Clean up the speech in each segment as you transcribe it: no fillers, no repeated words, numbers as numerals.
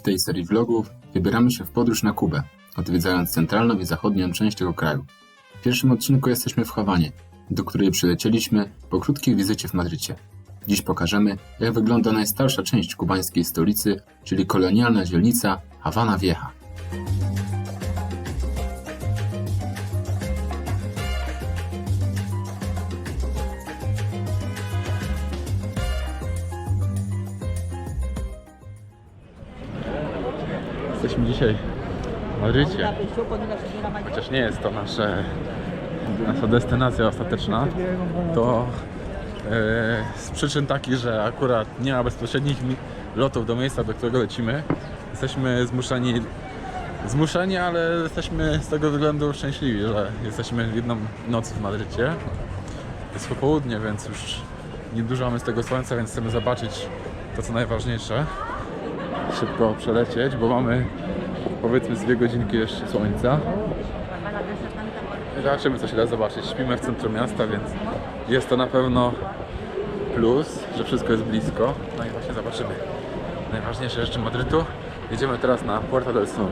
tej serii vlogów wybieramy się w podróż na Kubę, odwiedzając centralną i zachodnią część tego kraju. W pierwszym odcinku jesteśmy w Hawanie, do której przylecieliśmy po krótkiej wizycie w Madrycie. Dziś pokażemy, jak wygląda najstarsza część kubańskiej stolicy, czyli kolonialna dzielnica Habana Vieja. Jesteśmy dzisiaj w Madrycie, chociaż nie jest to nasza destynacja ostateczna, to z przyczyn takich, że akurat nie ma bezpośrednich lotów do miejsca, do którego lecimy. Jesteśmy zmuszeni, ale jesteśmy z tego względu szczęśliwi, że jesteśmy jedną noc w Madrycie. Jest popołudnie, więc już niedużo mamy z tego słońca, więc chcemy zobaczyć to, co najważniejsze. Szybko przelecieć, bo mamy powiedzmy z 2 godzinki jeszcze słońca. Zobaczymy, co się da zobaczyć. Śpimy w centrum miasta, więc jest to na pewno plus, że wszystko jest blisko. No i właśnie zobaczymy najważniejsze rzeczy Madrytu. Jedziemy teraz na Puerta del Sol.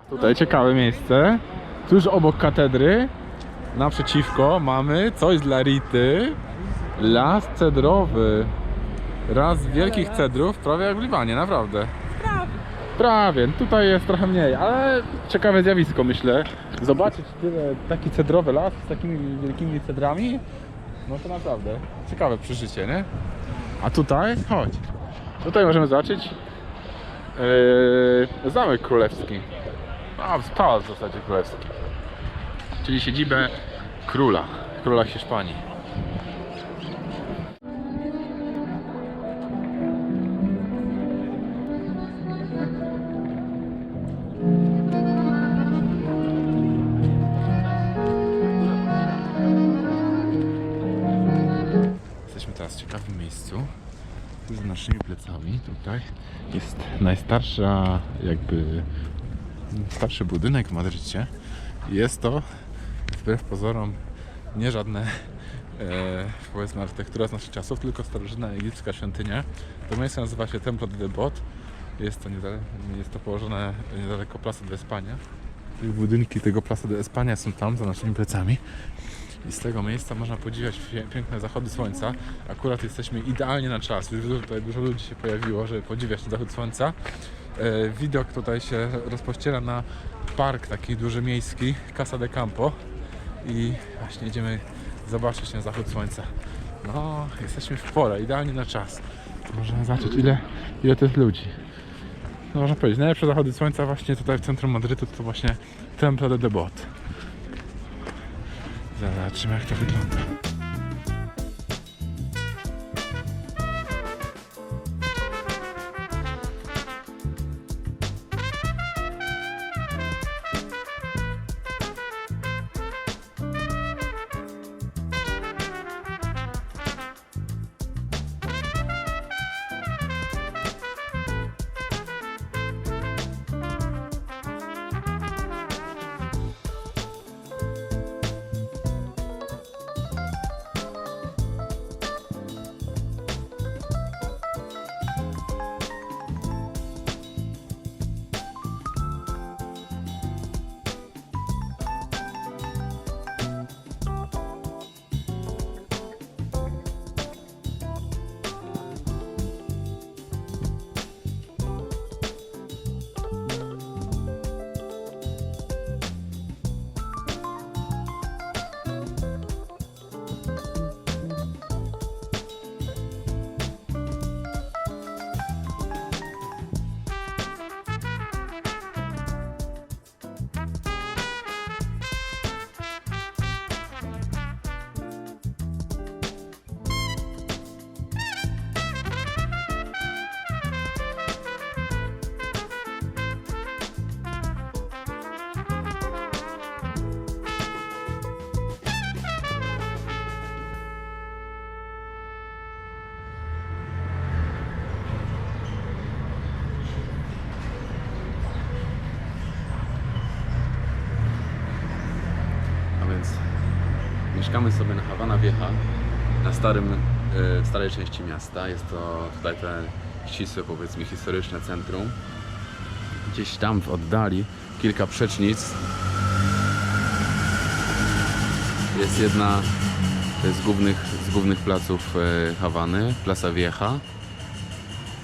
Tutaj ciekawe miejsce. Tuż obok katedry, naprzeciwko, mamy coś dla Rity. Las cedrowy. Raz z wielkich cedrów, prawie jak w Libanie, naprawdę. Prawie. Tutaj jest trochę mniej, ale ciekawe zjawisko, myślę. Zobaczyć taki cedrowy las z takimi wielkimi cedrami, no to naprawdę ciekawe przeżycie, nie? A tutaj, chodź. Tutaj możemy zobaczyć Zamek Królewski. Pałac w zasadzie królewski, czyli siedzibę króla Hiszpanii. Jesteśmy teraz w ciekawym miejscu. Z naszymi plecami tutaj jest najstarsza starszy budynek w Madrycie. Jest to wbrew pozorom nie żadne powiedzmy architektura z naszych czasów, tylko starożytna egipska świątynia. To miejsce nazywa się Templo de Debod. Jest to położone niedaleko Plaza de España. Budynki tego Plaza de España są tam za naszymi plecami. I z tego miejsca można podziwiać piękne zachody słońca. Akurat jesteśmy idealnie na czas. Już tutaj dużo ludzi się pojawiło, żeby podziwiać ten zachód słońca. Widok tutaj się rozpościera na park taki duży miejski, Casa de Campo. I właśnie idziemy zobaczyć ten zachód słońca. No, jesteśmy w porę, idealnie na czas. Możemy zobaczyć ile to jest ludzi. No, można powiedzieć, najlepsze zachody słońca właśnie tutaj w centrum Madrytu to właśnie Templo de Debod. Zobaczymy, jak to wygląda. Mieszkamy sobie na Habana Vieja, w starej części miasta. Jest to tutaj te ścisłe, powiedzmy, historyczne centrum. Gdzieś tam w oddali, kilka przecznic, jest jedna z głównych placów Hawany, Plaza Vieja.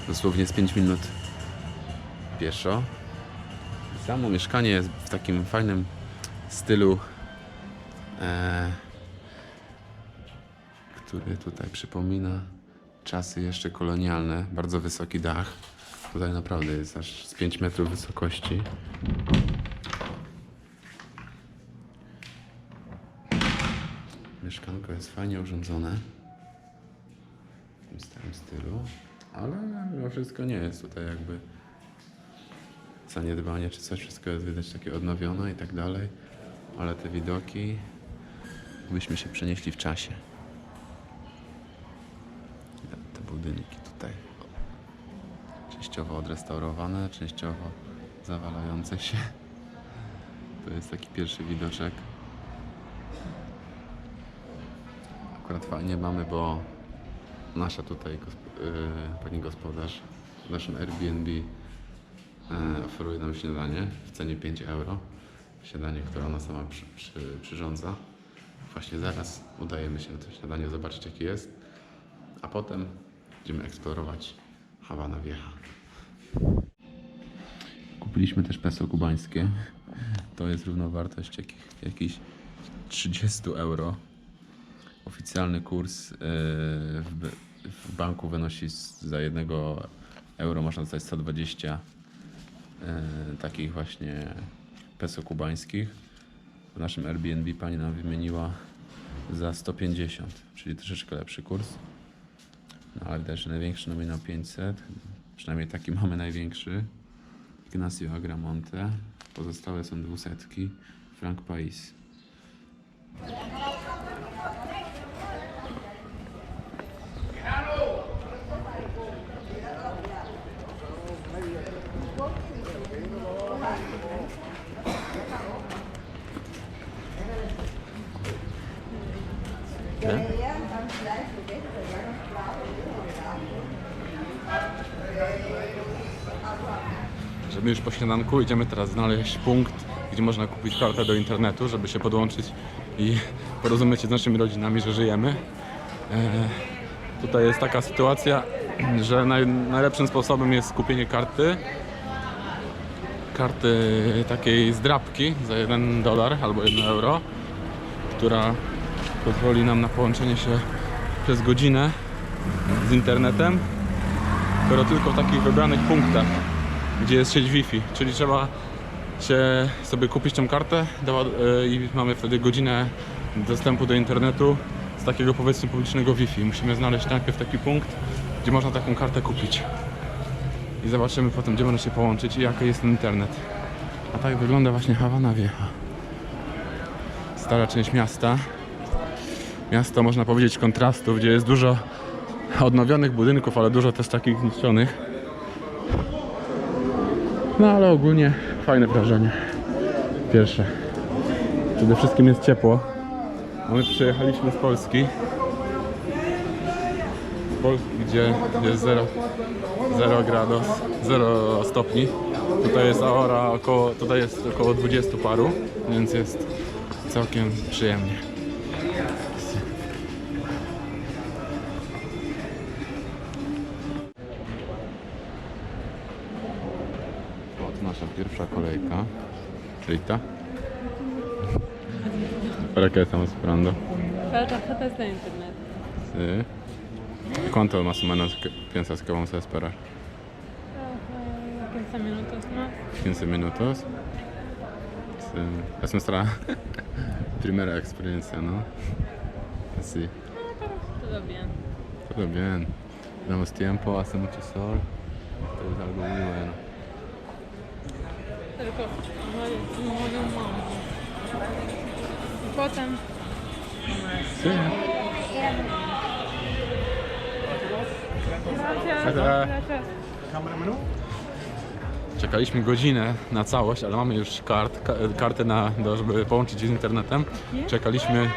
Dosłownie z 5 minut pieszo. Samo mieszkanie jest w takim fajnym stylu, który tutaj przypomina czasy jeszcze kolonialne. Bardzo wysoki dach. Tutaj naprawdę jest aż z 5 metrów wysokości. Mieszkanko jest fajnie urządzone w tym starym stylu, ale mimo wszystko nie jest tutaj jakby zaniedbanie czy coś. Wszystko jest widać takie odnowione i tak dalej, ale te widoki, byśmy się przenieśli w czasie. Te budynki tutaj częściowo odrestaurowane, częściowo zawalające się. To jest taki pierwszy widoczek. Akurat fajnie mamy, bo nasza tutaj pani gospodarz w naszym Airbnb oferuje nam śniadanie w cenie 5 euro. Śniadanie, które ona sama przyrządza. Właśnie zaraz udajemy się na to śniadanie, zobaczyć jakie jest, a potem będziemy eksplorować Habana Vieja. Kupiliśmy też peso kubańskie. To jest równowartość jakichś 30 euro. Oficjalny kurs w banku wynosi za 1 euro można dostać 120 takich właśnie peso kubańskich. W naszym Airbnb pani nam wymieniła za 150, czyli troszeczkę lepszy kurs. No ale też największy nominał 500, przynajmniej taki mamy największy. Ignacio Agramonte, pozostałe są 200, franc Pais. Żeby już po śniadanku idziemy teraz znaleźć punkt, gdzie można kupić kartę do internetu, żeby się podłączyć i porozumieć się z naszymi rodzinami, że żyjemy. Tutaj jest taka sytuacja, że najlepszym sposobem jest kupienie karty takiej zdrabki za $1 albo 1 euro, która pozwoli nam na połączenie się przez godzinę z internetem, tylko tylko w takich wybranych punktach, gdzie jest sieć Wi-Fi, czyli trzeba się sobie kupić tą kartę i mamy wtedy godzinę dostępu do internetu z takiego, powiedzmy, publicznego Wi-Fi. Musimy znaleźć najpierw taki punkt, gdzie można taką kartę kupić i zobaczymy potem, gdzie można się połączyć i jaki jest ten internet. A tak wygląda właśnie Habana Vieja. Stara część miasta. Miasto, można powiedzieć, kontrastów, gdzie jest dużo odnowionych budynków, ale dużo też takich zniszczonych. No ale ogólnie fajne wrażenie. Pierwsze. Przede wszystkim jest ciepło. A my przyjechaliśmy z Polski. Gdzie jest 0 gradów, 0 stopni. Tutaj jest aura tutaj jest około 20 paru, więc jest całkiem przyjemnie. Nasza pierwsza kolejka. Rita. ¿Para qué estamos esperando? Para tarjetas de internet. Sí. ¿Y cuánto más o menos piensas que vamos a esperar? 15 minutos más. 15 minutos. Sí. Es nuestra primera experiencia, ¿no? Sí. Todo bien. Todo bien. Tenemos tiempo, hace mucho sol. To jest algo muy bueno. Tylko moją mamą. I potem... Sí. Gracias. Czekaliśmy godzinę na całość, ale mamy już kartę żeby połączyć się z internetem. Czekaliśmy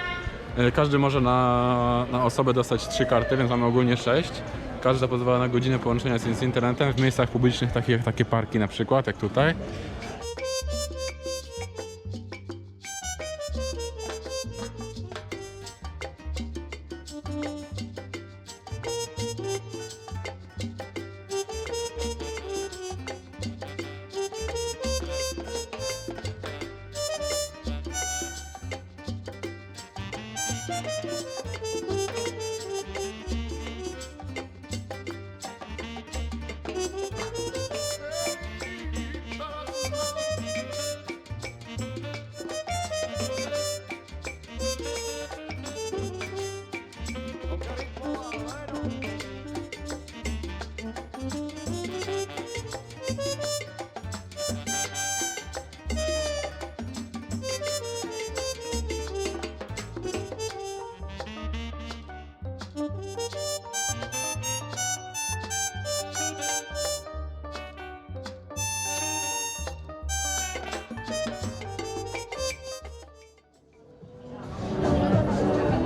Każdy może na osobę dostać 3 karty, więc mamy ogólnie 6. Każda pozwala na godzinę połączenia z internetem w miejscach publicznych, takich jak takie parki na przykład, jak tutaj.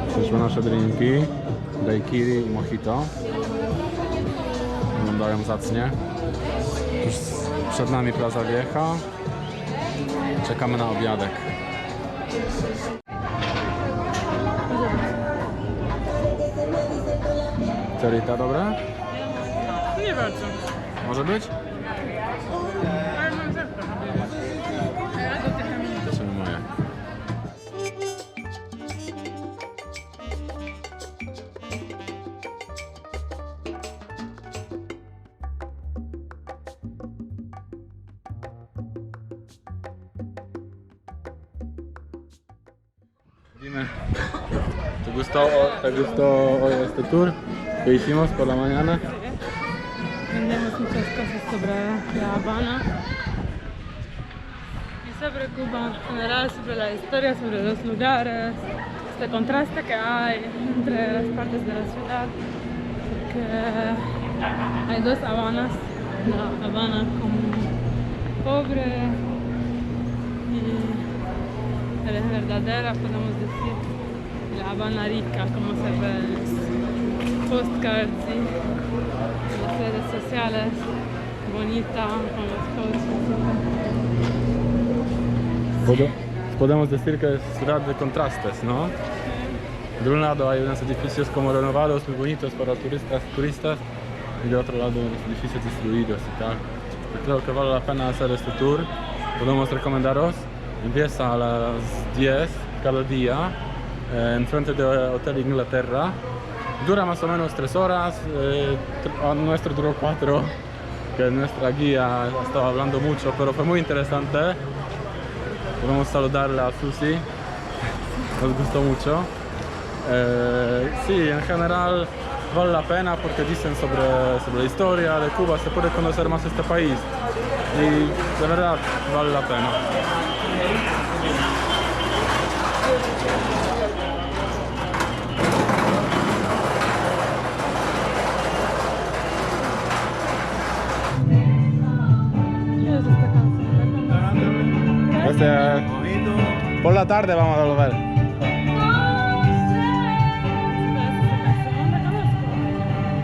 Przyszły nasze drinki, daiquiri i mojito. Wyglądają zacnie. Tuż przed nami Plaza Vieja. Czekamy na obiadek. Cerita dobre? Nie bardzo. Może być? Ale mam zepkę. Ja do tych kamieni. To są moje. Dime, ¿te gustó hoy este tour que hicimos por la mañana? Aprendemos muchas cosas sobre La Habana y sobre Cuba en general, sobre la historia, sobre los lugares, este contraste que hay entre las partes de la ciudad, porque hay dos Habanas, la Habana como pobre y la verdadera, podemos decir, y la Habana rica, como se ve en los postcards y en las redes sociales, bonita, con los coches. Podemos decir que es ciudad de contrastes, ¿no? De un lado hay unos edificios como renovados, muy bonitos para turistas y de otro lado unos edificios destruidos y tal. Yo creo que vale la pena hacer este tour. Podemos recomendaros. Empieza a las 10 cada día en frente del Hotel Inglaterra. Dura más o menos 3 horas, nuestro duró 4, que nuestra guía estaba hablando mucho, pero fue muy interesante. Podemos saludarle a Susi, nos gustó mucho. Sí, en general vale la pena porque dicen sobre la historia de Cuba, se puede conocer más este país y de verdad vale la pena. ¿Qué es esta canción? Por la tarde vamos a volver.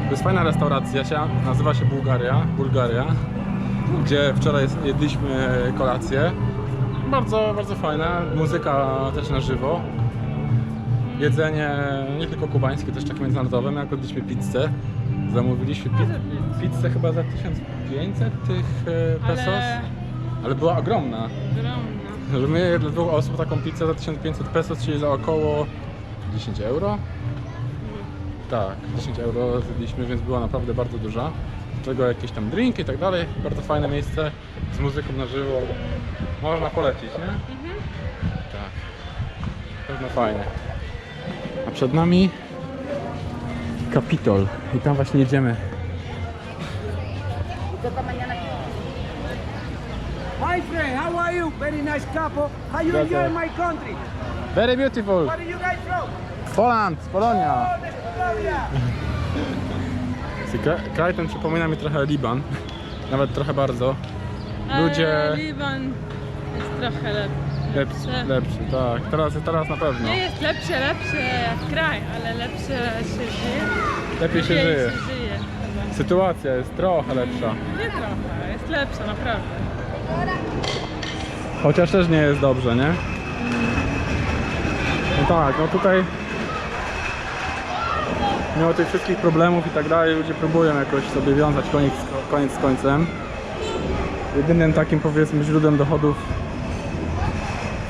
To jest fajna restauracja, nazywa się Bulgaria, gdzie wczoraj jedliśmy kolację. Bardzo, bardzo fajna, muzyka też na żywo. Jedzenie nie tylko kubańskie, też takie międzynarodowe. My jak jedliśmy pizzę, zamówiliśmy pizzę chyba za 1500 tych pesos, ale była ogromna. Ogromna. Że my dla 2 osób taką pizzę za 1500 pesos, czyli za około 10 euro. Tak, 10 euro zjedliśmy, więc była naprawdę bardzo duża. Do czego jakieś tam drinki i tak dalej. Bardzo fajne miejsce z muzyką na żywo. Można polecić, nie? Tak. Pewno fajne. A przed nami Kapitol i tam właśnie jedziemy. Hi friend, how are you? Very nice couple. How you That's enjoy all. my country? Very beautiful! Where are you guys from? Poland, z Polonia! Oh, Estonia. Kraj ten przypomina mi trochę Liban. Nawet trochę bardzo. Ludzie... Ale Liban jest trochę lepszy. Lepszy, tak. Teraz na pewno. Nie jest lepszy jak kraj, ale lepsze się żyje. Lepiej się Lepiej żyje. się żyje chyba. Sytuacja jest trochę lepsza. Nie trochę, jest lepsza naprawdę. Chociaż też nie jest dobrze, nie? No tak, no tutaj mimo tych wszystkich problemów i tak dalej, ludzie próbują jakoś sobie wiązać koniec z końcem. Jedynym takim, powiedzmy, źródłem dochodów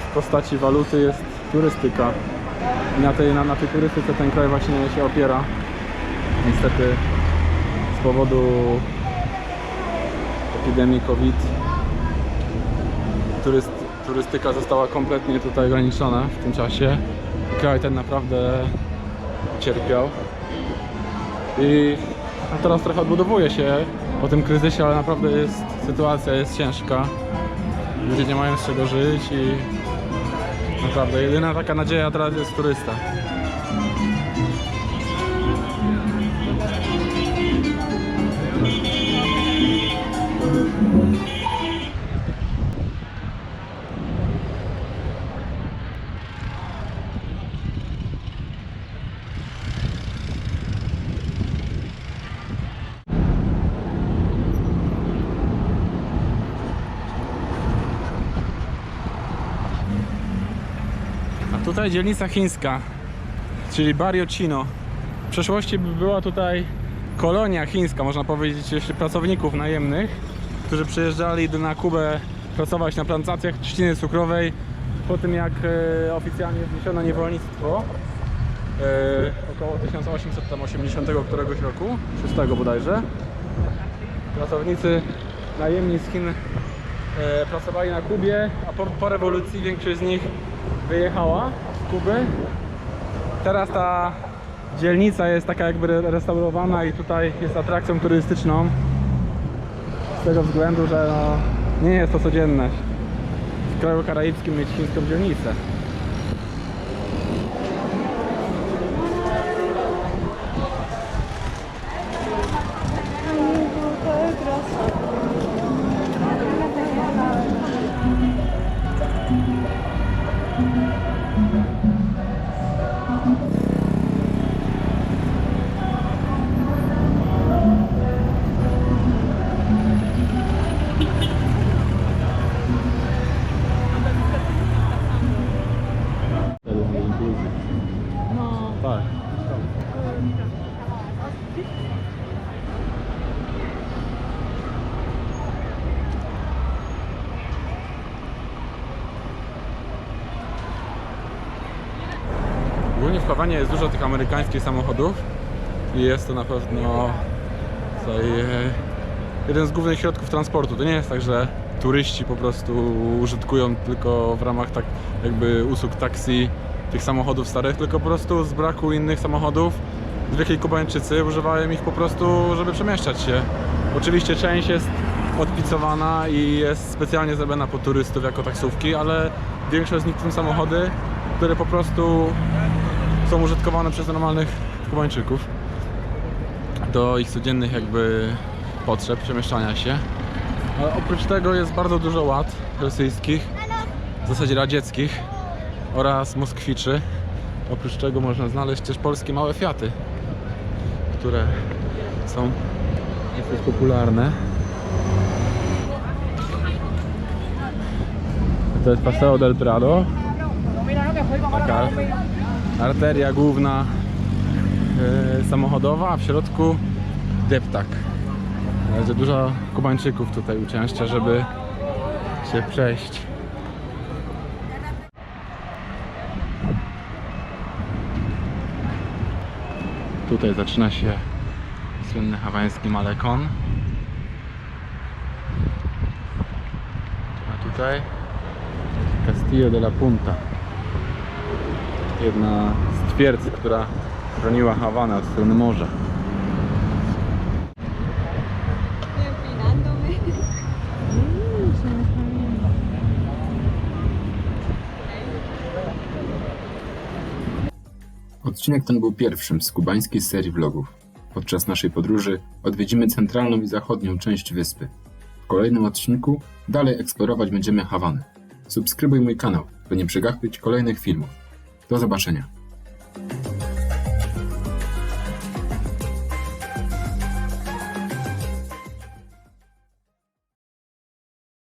w postaci waluty jest turystyka. I na tej turystyce ten kraj właśnie się opiera. Niestety z powodu epidemii COVID turystyka została kompletnie tutaj ograniczona w tym czasie. Kraj ten naprawdę cierpiał. I teraz trochę odbudowuje się po tym kryzysie, ale naprawdę sytuacja jest ciężka. Ludzie nie mają z czego żyć i naprawdę jedyna taka nadzieja teraz jest turysta. A tutaj dzielnica chińska, czyli Barrio Chino. W przeszłości była tutaj kolonia chińska, można powiedzieć, jeszcze pracowników najemnych, którzy przyjeżdżali na Kubę pracować na plantacjach trzciny cukrowej po tym, jak oficjalnie zniesiono niewolnictwo około 1880 któregoś roku, 6 bodajże. Pracownicy najemni z Chin pracowali na Kubie, a po rewolucji większość z nich wyjechała z Kuby. Teraz ta dzielnica jest taka jakby restaurowana i tutaj jest atrakcją turystyczną z tego względu, że no, nie jest to codzienne w kraju karaibskim mieć chińską dzielnicę. No. Tak. Ogólnie w Hawanie jest dużo tych amerykańskich samochodów i jest to na pewno tutaj jeden z głównych środków transportu. To nie jest tak, że turyści po prostu użytkują tylko w ramach tak jakby usług taksi tych samochodów starych, tylko po prostu z braku innych samochodów zwykli Kubańczycy używają ich po prostu, żeby przemieszczać się. Oczywiście część jest odpicowana i jest specjalnie zrobiona pod turystów jako taksówki, ale większość z nich to są samochody, które po prostu są użytkowane przez normalnych Kubańczyków do ich codziennych jakby potrzeb przemieszczania się. Ale oprócz tego jest bardzo dużo ład rosyjskich, w zasadzie radzieckich oraz moskwiczy. Oprócz czego można znaleźć też polskie małe Fiaty, które są dosyć popularne. To jest Paseo del Prado, taka arteria główna samochodowa, a w środku deptak. Także dużo Kubańczyków tutaj uczęszcza, żeby się przejść. Tutaj zaczyna się słynny hawański Malecón. A tutaj Castillo de la Punta. Jedna z twierdz, która chroniła Hawanę od strony morza. Odcinek ten był pierwszym z kubańskiej serii vlogów. Podczas naszej podróży odwiedzimy centralną i zachodnią część wyspy. W kolejnym odcinku dalej eksplorować będziemy Hawanę. Subskrybuj mój kanał, by nie przegapić kolejnych filmów. Do zobaczenia.